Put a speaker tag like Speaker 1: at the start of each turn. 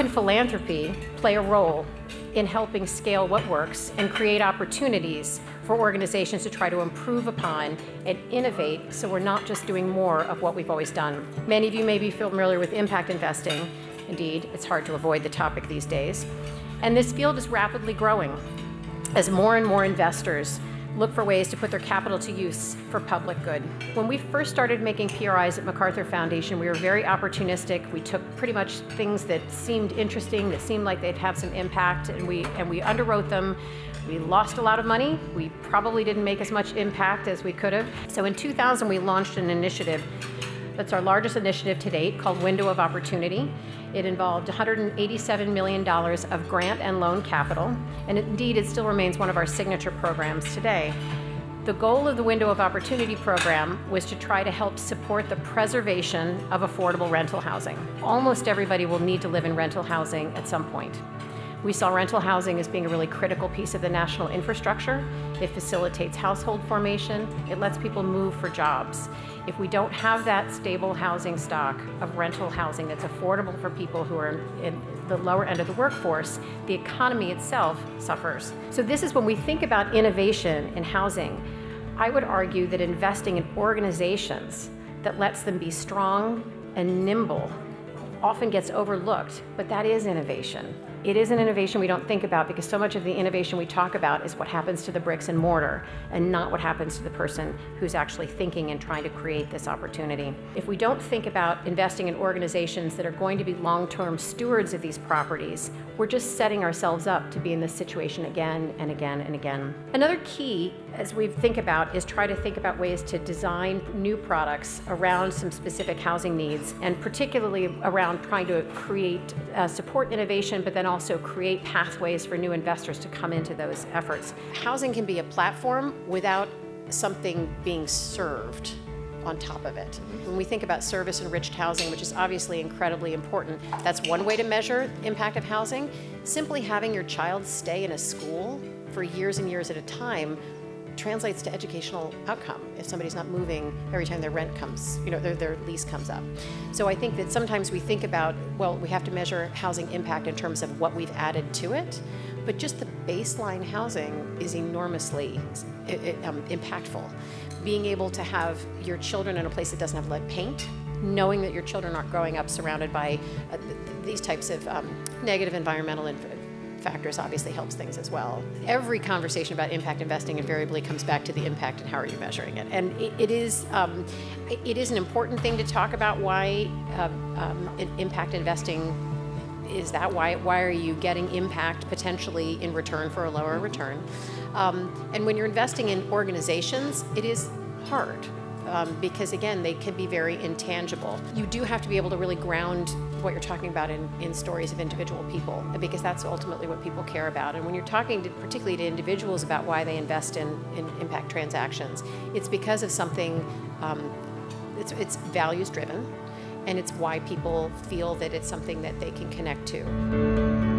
Speaker 1: can philanthropy play a role in helping scale what works and create opportunities for organizations to try to improve upon and innovate, so we're not just doing more of what we've always done? Many of you may be familiar with impact investing. Indeed, it's hard to avoid the topic these days. And this field is rapidly growing as more and more investors look for ways to put their capital to use for public good. When we first started making PRIs at MacArthur Foundation, we were very opportunistic. We took pretty much things that seemed interesting, that seemed like they'd have some impact, and we underwrote them. We lost a lot of money. We probably didn't make as much impact as we could have. So in 2000, we launched an initiative that's our largest initiative to date, called Window of Opportunity. It involved $187 million of grant and loan capital, and indeed it still remains one of our signature programs today. The goal of the Window of Opportunity program was to try to help support the preservation of affordable rental housing. Almost everybody will need to live in rental housing at some point. We saw rental housing as being a really critical piece of the national infrastructure. It facilitates household formation. It lets people move for jobs. If we don't have that stable housing stock of rental housing that's affordable for people who are in the lower end of the workforce, the economy itself suffers. So this is when we think about innovation in housing. I would argue that investing in organizations that lets them be strong and nimble often gets overlooked, but that is innovation. It is an innovation we don't think about, because so much of the innovation we talk about is what happens to the bricks and mortar and not what happens to the person who's actually thinking and trying to create this opportunity. If we don't think about investing in organizations that are going to be long-term stewards of these properties, we're just setting ourselves up to be in this situation again and again and again. Another key, as we think about, is try to think about ways to design new products around some specific housing needs, and particularly around trying to create, support innovation, but then also create pathways for new investors to come into those efforts. Housing can be a platform without something being served on top of it. When we think about service-enriched housing, which is obviously incredibly important, that's one way to measure impact of housing. Simply having your child stay in a school for years and years at a time translates to educational outcome if somebody's not moving every time their rent comes, their lease comes up. So I think that sometimes we think about, well, we have to measure housing impact in terms of what we've added to it, but just the baseline housing is enormously impactful. Being able to have your children in a place that doesn't have lead paint, knowing that your children aren't growing up surrounded by these types of negative environmental factors obviously helps things as well. Every conversation about impact investing invariably comes back to the impact and how are you measuring it. And it is an important thing to talk about why impact investing is that. Why are you getting impact potentially in return for a lower return? And when you're investing in organizations, it is hard. Because again, they can be very intangible. You do have to be able to really ground what you're talking about in stories of individual people, because that's ultimately what people care about. And when you're talking particularly to individuals about why they invest in impact transactions, it's because of something, it's values driven, and it's why people feel that it's something that they can connect to.